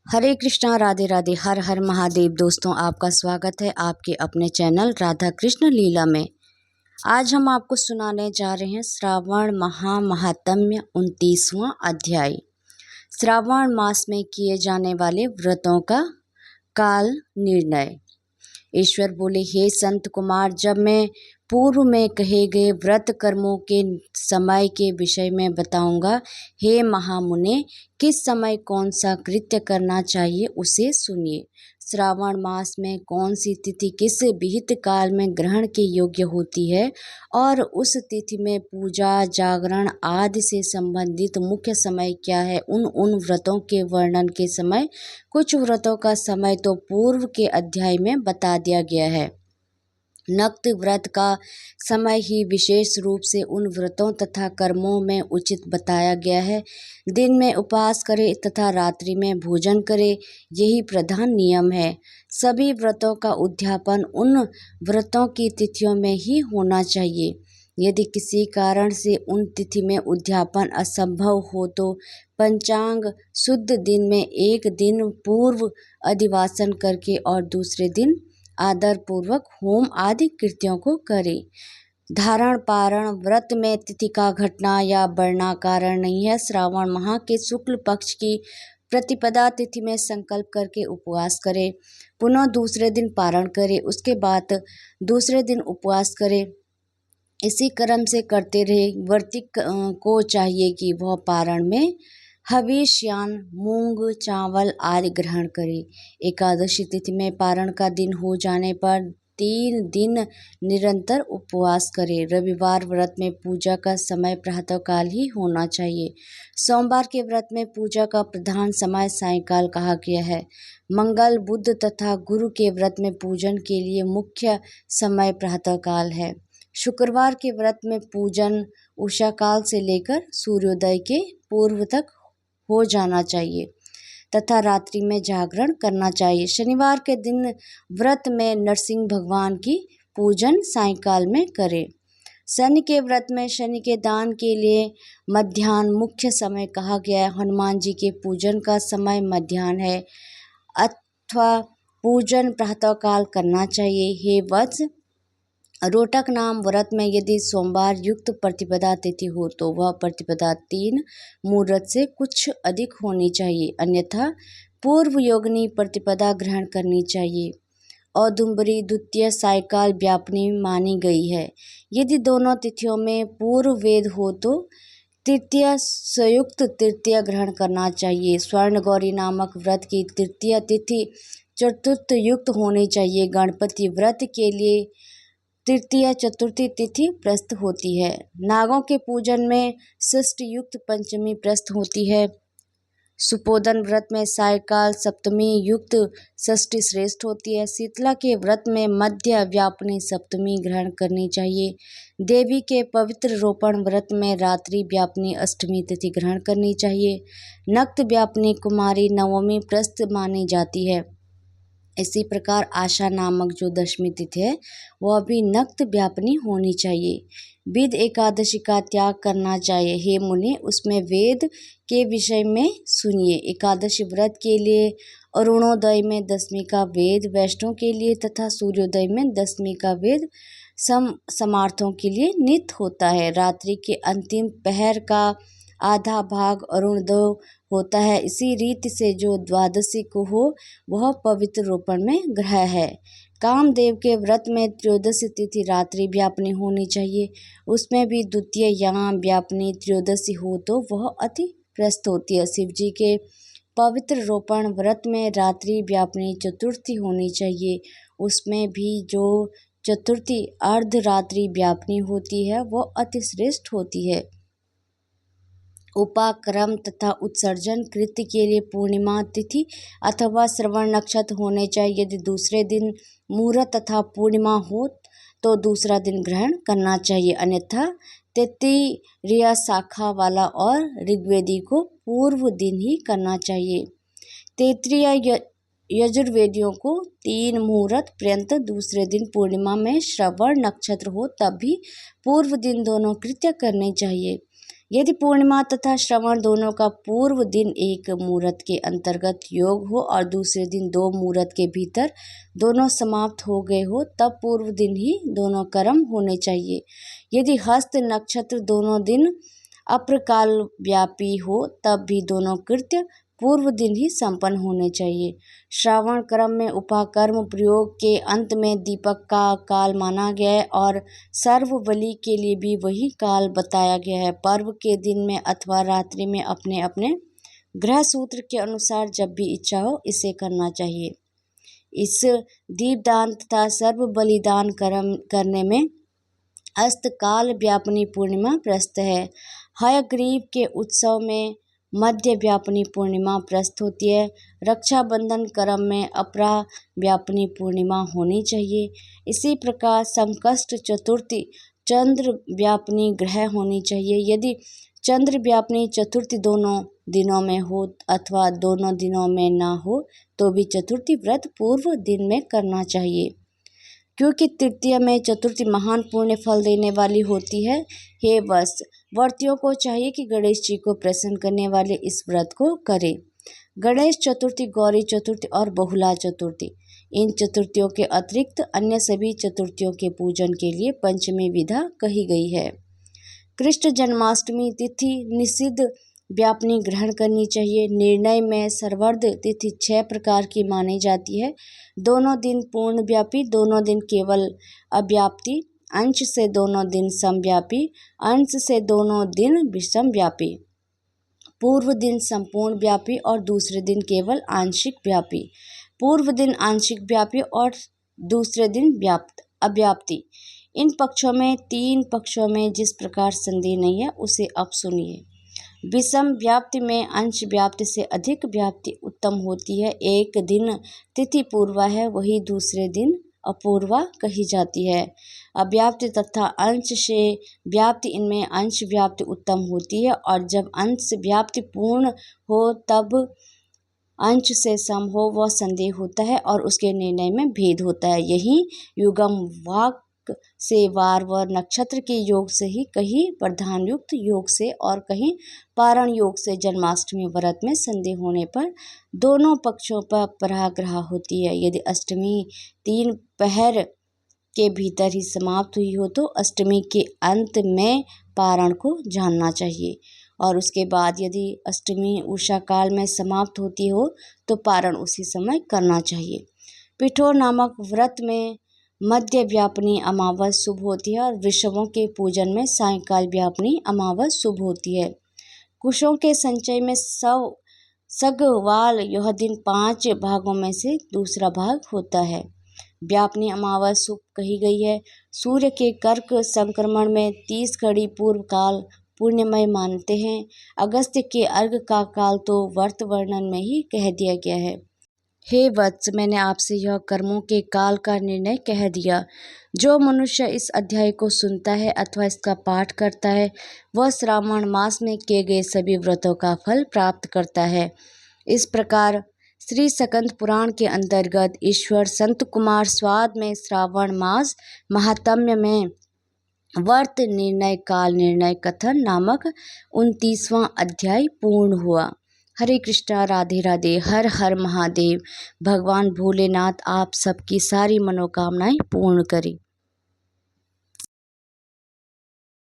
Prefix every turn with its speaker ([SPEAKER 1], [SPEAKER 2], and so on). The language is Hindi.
[SPEAKER 1] हरे कृष्णा, राधे राधे, हर हर महादेव। दोस्तों, आपका स्वागत है आपके अपने चैनल राधा कृष्ण लीला में। आज हम आपको सुनाने जा रहे हैं श्रावण महात्म्य 29वां अध्याय। श्रावण मास में किए जाने वाले व्रतों का काल निर्णय। ईश्वर बोले, हे संत कुमार, जब मैं पूर्व में कहे गए व्रत कर्मों के समय के विषय में बताऊंगा, हे महामुने, किस समय कौन सा कृत्य करना चाहिए उसे सुनिए। श्रावण मास में कौन सी तिथि किस विहित काल में ग्रहण के योग्य होती है और उस तिथि में पूजा, जागरण आदि से संबंधित मुख्य समय क्या है, उन व्रतों के वर्णन के समय कुछ व्रतों का समय तो पूर्व के अध्याय में बता दिया गया है। नक्त व्रत का समय ही विशेष रूप से उन व्रतों तथा कर्मों में उचित बताया गया है। दिन में उपवास करे तथा रात्रि में भोजन करे, यही प्रधान नियम है। सभी व्रतों का उद्यापन उन व्रतों की तिथियों में ही होना चाहिए। यदि किसी कारण से उन तिथि में उद्यापन असंभव हो तो पंचांग शुद्ध दिन में एक दिन पूर्व अधिवासन करके और दूसरे दिन आदर पूर्वक होम आदि कृत्यों को करे। धारण पारण व्रत में तिथि का घटना या बढ़ना कारण नहीं है। श्रावण माह के शुक्ल पक्ष की प्रतिपदा तिथि में संकल्प करके उपवास करे, पुनः दूसरे दिन पारण करे, उसके बाद दूसरे दिन उपवास करे। इसी क्रम से करते रहे। वर्तिक को चाहिए कि वह पारण में हविष यान मूंग चावल आदि ग्रहण करे। एकादशी तिथि में पारण का दिन हो जाने पर 3 दिन निरंतर उपवास करे। रविवार व्रत में पूजा का समय प्रातःकाल ही होना चाहिए। सोमवार के व्रत में पूजा का प्रधान समय सायंकाल कहा गया है। मंगल, बुध तथा गुरु के व्रत में पूजन के लिए मुख्य समय प्रातःकाल है। शुक्रवार के व्रत में पूजन उषा काल से लेकर सूर्योदय के पूर्व तक हो जाना चाहिए तथा रात्रि में जागरण करना चाहिए। शनिवार के दिन व्रत में नरसिंह भगवान की पूजन सायंकाल में करें। शनि के व्रत में शनि के दान के लिए मध्याह्न मुख्य समय कहा गया है। हनुमान जी के पूजन का समय मध्याह्न है अथवा पूजन प्रातःकाल करना चाहिए। हे वत्स, रोटक नाम व्रत में यदि सोमवार युक्त प्रतिपदा तिथि हो तो वह प्रतिपदा 3 मुहूर्त से कुछ अधिक होनी चाहिए, अन्यथा पूर्व योगिनी प्रतिपदा ग्रहण करनी चाहिए। औदुंबरी द्वितीय सायकाल व्यापनी मानी गई है। यदि दोनों तिथियों में पूर्व वेद हो तो तृतीय संयुक्त तृतीय ग्रहण करना चाहिए। स्वर्ण गौरी नामक व्रत की तृतीय तिथि चतुर्थ युक्त होनी चाहिए। गणपति व्रत के लिए तृतीय चतुर्थी तिथि प्रस्त होती है। नागों के पूजन में षष्ठ युक्त पंचमी प्रस्त होती है। सुपोदन व्रत में सायकाल सप्तमी युक्त षष्ठी श्रेष्ठ होती है। शीतला के व्रत में मध्य व्यापनी सप्तमी ग्रहण करनी चाहिए। देवी के पवित्र रोपण व्रत में रात्रि व्यापनी अष्टमी तिथि ग्रहण करनी चाहिए। नक्त व्यापनी कुमारी नवमी प्रस्त मानी जाती है। इसी प्रकार आशा नामक जो दशमी तिथि है वह भी नक्त व्यापनी होनी चाहिए। विद एकादशी का त्याग करना चाहिए। हे मुनि, उसमें वेद के विषय में सुनिए। एकादशी व्रत के लिए अरुणोदय में दशमी का वेद, वैष्णव के लिए तथा सूर्योदय में दशमी का वेद समार्थों के लिए नित्य होता है। रात्रि के अंतिम पहर का आधा भाग अरुणोदय होता है। इसी रीति से जो द्वादशी को हो वह पवित्र रोपण में ग्रह है। कामदेव के व्रत में त्रयोदशी तिथि रात्रि व्यापनी होनी चाहिए। उसमें भी द्वितीय याम व्यापनी त्रयोदशी हो तो वह अति प्रस्त होती है। शिव जी के पवित्र रोपण व्रत में रात्रि व्यापनी चतुर्थी होनी चाहिए। उसमें भी जो चतुर्थी अर्धरात्रि व्यापनी होती है वह अति श्रेष्ठ होती है। उपाक्रम तथा उत्सर्जन कृत्य के लिए पूर्णिमा तिथि अथवा श्रवण नक्षत्र होने चाहिए। यदि दूसरे दिन मुहूर्त तथा पूर्णिमा हो तो दूसरा दिन ग्रहण करना चाहिए, अन्यथा तृतीया शाखा वाला और ऋग्वेदी को पूर्व दिन ही करना चाहिए। तैत्तिरीय यजुर्वेदियों को 3 मुहूर्त पर्यंत दूसरे दिन पूर्णिमा में श्रवण नक्षत्र हो तब भी पूर्व दिन दोनों कृत्य करने चाहिए। यदि पूर्णिमा तथा श्रवण दोनों का पूर्व दिन एक मुहूर्त के अंतर्गत योग हो और दूसरे दिन 2 मुहूर्त के भीतर दोनों समाप्त हो गए हो, तब पूर्व दिन ही दोनों कर्म होने चाहिए। यदि हस्त नक्षत्र दोनों दिन अप्रकाल व्यापी हो, तब भी दोनों कृत्य पूर्व दिन ही संपन्न होने चाहिए। श्रावण क्रम में उपाकर्म प्रयोग के अंत में दीपक का काल माना गया है और सर्व बलि के लिए भी वही काल बताया गया है। पर्व के दिन में अथवा रात्रि में अपने अपने ग्रह सूत्र के अनुसार जब भी इच्छा हो इसे करना चाहिए। इस दीपदान तथा सर्व बलिदान करने में अस्तकाल व्यापनी पूर्णिमा प्रस्त है। हयग्रीव के उत्सव में मध्य व्यापनी पूर्णिमा प्रस्त होती है। रक्षाबंधन क्रम में अपरा व्यापनी पूर्णिमा होनी चाहिए। इसी प्रकार संकष्ट चतुर्थी चंद्र व्यापनी ग्रह होनी चाहिए। यदि चंद्र व्यापनी चतुर्थी दोनों दिनों में हो अथवा दोनों दिनों में ना हो तो भी चतुर्थी व्रत पूर्व दिन में करना चाहिए, क्योंकि तृतीया में चतुर्थी महान पुण्य फल देने वाली होती है। हे वत्स, व्रतियों को चाहिए कि गणेश जी को प्रसन्न करने वाले इस व्रत को करें। गणेश चतुर्थी, गौरी चतुर्थी और बहुला चतुर्थी, इन चतुर्थियों के अतिरिक्त अन्य सभी चतुर्थियों के पूजन के लिए पंचमी विधा कही गई है। कृष्ण जन्माष्टमी तिथि निषिद्ध व्यापनी ग्रहण करनी चाहिए। निर्णय में सर्वर्ध तिथि 6 प्रकार की मानी जाती है। दोनों दिन पूर्ण व्यापी, दोनों दिन केवल अव्याप्ति, अंश से दोनों दिन समव्यापी, अंश से दोनों दिन विषम व्यापी, पूर्व दिन संपूर्ण व्यापी और दूसरे दिन केवल आंशिक व्यापी, पूर्व दिन आंशिक व्यापी और दूसरे दिन अव्याप्ति। इन पक्षों में 3 पक्षों में जिस प्रकार संदेह नहीं है उसे अब सुनिए। विषम व्याप्ति में अंश व्याप्ति से अधिक व्याप्ति उत्तम होती है। एक दिन तिथि पूर्वा है, वही दूसरे दिन अपूर्वा कही जाती है। अव्याप्ति तथा अंश से व्याप्ति, इनमें अंश व्याप्ति उत्तम होती है और जब अंश व्याप्ति पूर्ण हो तब अंश से सम हो वह संदेह होता है और उसके निर्णय में भेद होता है। यही युगम वाक से वार व नक्षत्र के योग से ही, कहीं प्रधान युक्त योग से और कहीं पारण योग से जन्माष्टमी व्रत में संदेह होने पर दोनों पक्षों पर पराग्रह होती है। यदि अष्टमी 3 पहर के भीतर ही समाप्त हुई हो तो अष्टमी के अंत में पारण को जानना चाहिए और उसके बाद यदि अष्टमी उषा काल में समाप्त होती हो तो पारण उसी समय करना चाहिए। पिठोर नामक व्रत में मध्य व्यापनी अमावस शुभ होती है और वृषभों के पूजन में सायंकाल व्यापनी अमावस शुभ होती है। कुशों के संचय में सगवाल यह दिन 5 भागों में से दूसरा भाग होता है। व्यापनी अमावस शुभ कही गई है। सूर्य के कर्क संक्रमण में 30 घड़ी पूर्व काल पुण्यमय मानते हैं। अगस्त्य के अर्घ का काल तो व्रत वर्णन में ही कह दिया गया है। हे वत्स, मैंने आपसे यह कर्मों के काल का निर्णय कह दिया। जो मनुष्य इस अध्याय को सुनता है अथवा इसका पाठ करता है वह श्रावण मास में किए गए सभी व्रतों का फल प्राप्त करता है। इस प्रकार श्री स्कंद पुराण के अंतर्गत ईश्वर संत कुमार स्वाद में श्रावण मास महात्म्य में व्रत निर्णय काल निर्णय कथन नामक 29वां अध्याय पूर्ण हुआ। हरे कृष्णा, राधे राधे, हर हर महादेव। भगवान भोलेनाथ आप सबकी सारी मनोकामनाएं पूर्ण करें।